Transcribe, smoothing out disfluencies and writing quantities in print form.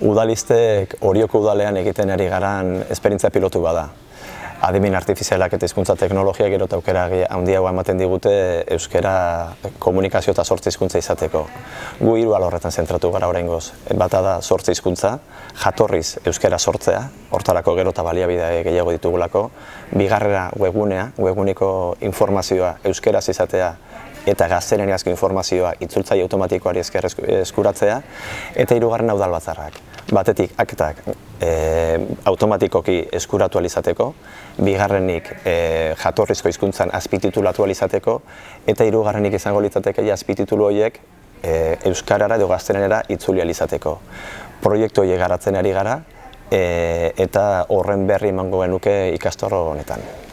Udalistek Orioko udalean egiten ari garan esperientzia pilotu bada. Adimen artifizialak eta hizkuntza teknologia gero eta aukera handiagoa ematen digute euskara komunikazio eta 8 hizkuntza izateko. Gu 3 alorretan zentratu gara oraingoz. Bata da 8 hizkuntza, jatorriz euskara sortzea, hortarako gero eta baliabide gehiago ditugulako. Bigarrena webguneko informazioa euskaraz izatea eta gaztelaniazko informazioa itzultzaile automatikoari esker eskuratzea, eta 3. udalbatzarrak. Batetik aktak automatikoki eskuratu alizateko, bigarrenik jatorrizko hizkuntzan azpititulatu alizateko, eta 3. izango litzateke azpititulu horiek euskarara edo gaztelaniara itzuli alizateko. Proiektu horiek garatzen ari gara eta horren berri emango genuke ikastaro honetan.